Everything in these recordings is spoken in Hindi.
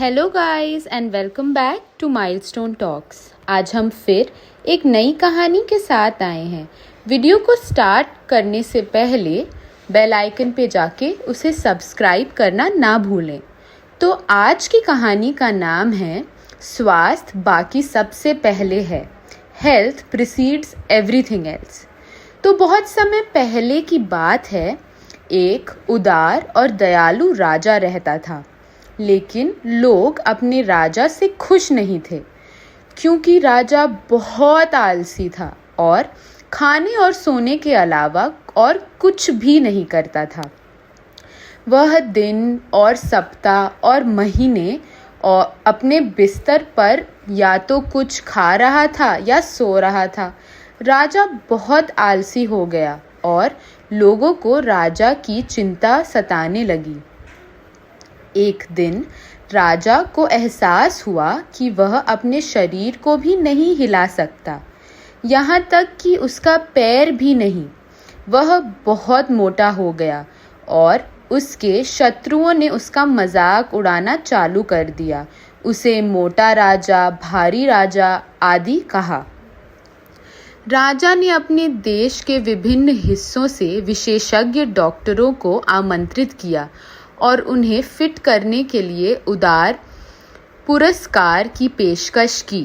Hello guys and welcome back to Milestone Talks. आज हम फिर एक नई कहानी के साथ आए हैं। वीडियो को स्टार्ट करने से पहले बेल आइकन पे जाके उसे सब्सक्राइब करना ना भूलें। तो आज की कहानी का नाम है स्वास्थ्य बाकी सबसे पहले है, हेल्थ प्रीसीड्स एवरीथिंग एल्स। तो बहुत समय पहले की बात है, एक उदार और दयालु राजा रहता था। लेकिन लोग अपने राजा से खुश नहीं थे, क्योंकि राजा बहुत आलसी था और खाने और सोने के अलावा और कुछ भी नहीं करता था। वह दिन और सप्ताह और महीने और अपने बिस्तर पर या तो कुछ खा रहा था या सो रहा था। राजा बहुत आलसी हो गया और लोगों को राजा की चिंता सताने लगी। एक दिन राजा को एहसास हुआ कि वह अपने शरीर को भी नहीं हिला सकता, यहाँ तक कि उसका पैर भी नहीं। वह बहुत मोटा हो गया और उसके शत्रुओं ने उसका मजाक उड़ाना चालू कर दिया। उसे मोटा राजा, भारी राजा आदि कहा। राजा ने अपने देश के विभिन्न हिस्सों से विशेषज्ञ डॉक्टरों को आमंत्रित किया और उन्हें फिट करने के लिए उदार पुरस्कार की पेशकश की।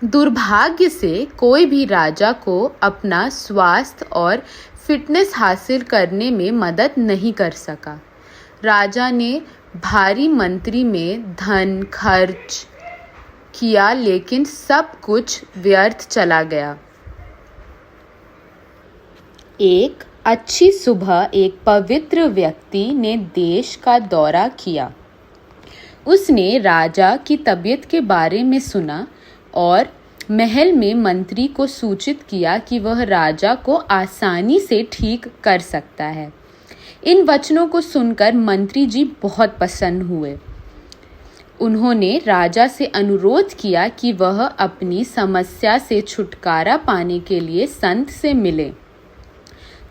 दुर्भाग्य से कोई भी राजा को अपना स्वास्थ्य और फिटनेस हासिल करने में मदद नहीं कर सका। राजा ने भारी मंत्री में धन खर्च किया, लेकिन सब कुछ व्यर्थ चला गया। एक अच्छी सुबह एक पवित्र व्यक्ति ने देश का दौरा किया। उसने राजा की तबीयत के बारे में सुना और महल में मंत्री को सूचित किया कि वह राजा को आसानी से ठीक कर सकता है। इन वचनों को सुनकर मंत्री जी बहुत प्रसन्न हुए। उन्होंने राजा से अनुरोध किया कि वह अपनी समस्या से छुटकारा पाने के लिए संत से मिले।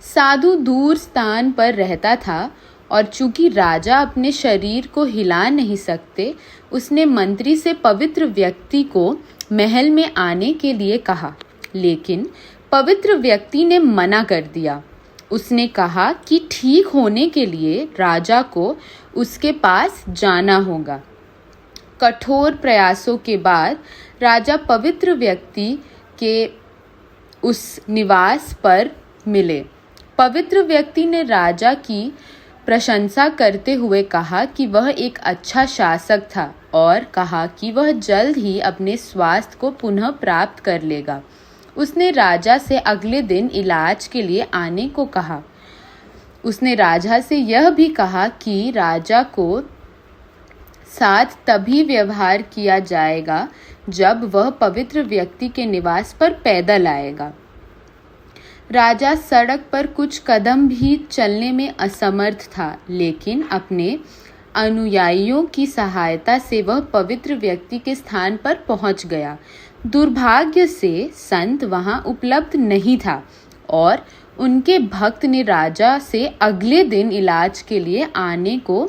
साधु दूर स्थान पर रहता था और चूंकि राजा अपने शरीर को हिला नहीं सकते, उसने मंत्री से पवित्र व्यक्ति को महल में आने के लिए कहा। लेकिन पवित्र व्यक्ति ने मना कर दिया। उसने कहा कि ठीक होने के लिए राजा को उसके पास जाना होगा। कठोर प्रयासों के बाद राजा पवित्र व्यक्ति के उस निवास पर मिले। पवित्र व्यक्ति ने राजा की प्रशंसा करते हुए कहा कि वह एक अच्छा शासक था और कहा कि वह जल्द ही अपने स्वास्थ्य को पुनः प्राप्त कर लेगा। उसने राजा से अगले दिन इलाज के लिए आने को कहा। उसने राजा से यह भी कहा कि राजा को साथ तभी व्यवहार किया जाएगा जब वह पवित्र व्यक्ति के निवास पर पैदल आएगा। राजा सड़क पर कुछ कदम भी चलने में असमर्थ था, लेकिन अपने अनुयायियों की सहायता से वह पवित्र व्यक्ति के स्थान पर पहुंच गया। दुर्भाग्य से संत वहां उपलब्ध नहीं था और उनके भक्त ने राजा से अगले दिन इलाज के लिए आने को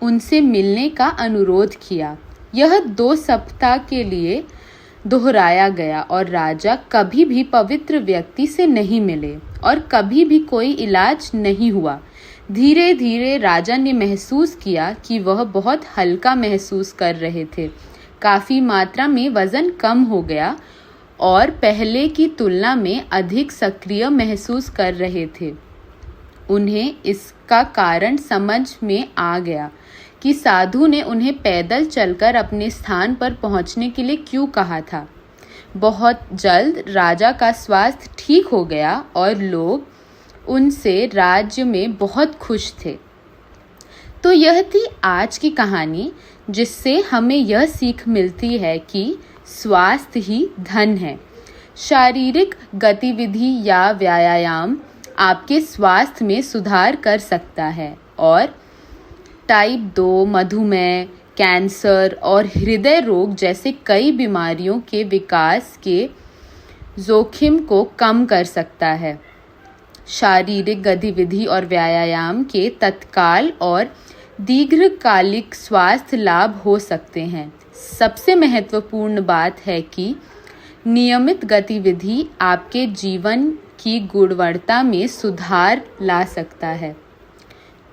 उनसे मिलने का अनुरोध किया। यह 2 सप्ताह के लिए दोहराया गया और राजा कभी भी पवित्र व्यक्ति से नहीं मिले और कभी भी कोई इलाज नहीं हुआ। धीरे धीरे राजा ने महसूस किया कि वह बहुत हल्का महसूस कर रहे थे। काफ़ी मात्रा में वज़न कम हो गया और पहले की तुलना में अधिक सक्रिय महसूस कर रहे थे। उन्हें इसका कारण समझ में आ गया कि साधु ने उन्हें पैदल चलकर अपने स्थान पर पहुंचने के लिए क्यों कहा था। बहुत जल्द राजा का स्वास्थ्य ठीक हो गया और लोग उनसे राज्य में बहुत खुश थे। तो यह थी आज की कहानी, जिससे हमें यह सीख मिलती है कि स्वास्थ्य ही धन है। शारीरिक गतिविधि या व्यायाम आपके स्वास्थ्य में सुधार कर सकता है और टाइप 2, मधुमेह, कैंसर और हृदय रोग जैसे कई बीमारियों के विकास के जोखिम को कम कर सकता है। शारीरिक गतिविधि और व्यायाम के तत्काल और दीर्घकालिक स्वास्थ्य लाभ हो सकते हैं। सबसे महत्वपूर्ण बात है कि नियमित गतिविधि आपके जीवन की गुणवत्ता में सुधार ला सकता है।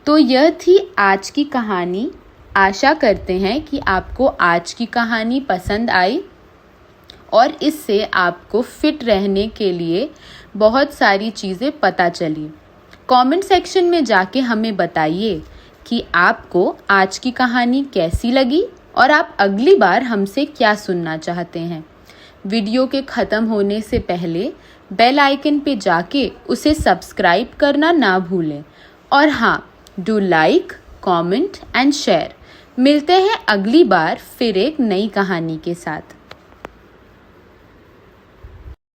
तो यह थी आज की कहानी। आशा करते हैं कि आपको आज की कहानी पसंद आई और इससे आपको फिट रहने के लिए बहुत सारी चीज़ें पता चली। कमेंट सेक्शन में जाके हमें बताइए कि आपको आज की कहानी कैसी लगी और आप अगली बार हमसे क्या सुनना चाहते हैं। वीडियो के ख़त्म होने से पहले बेल आइकन पे जाके उसे सब्सक्राइब करना ना भूलें। और हाँ, do like, comment and share. मिलते हैं अगली बार फिर एक नई कहानी के साथ।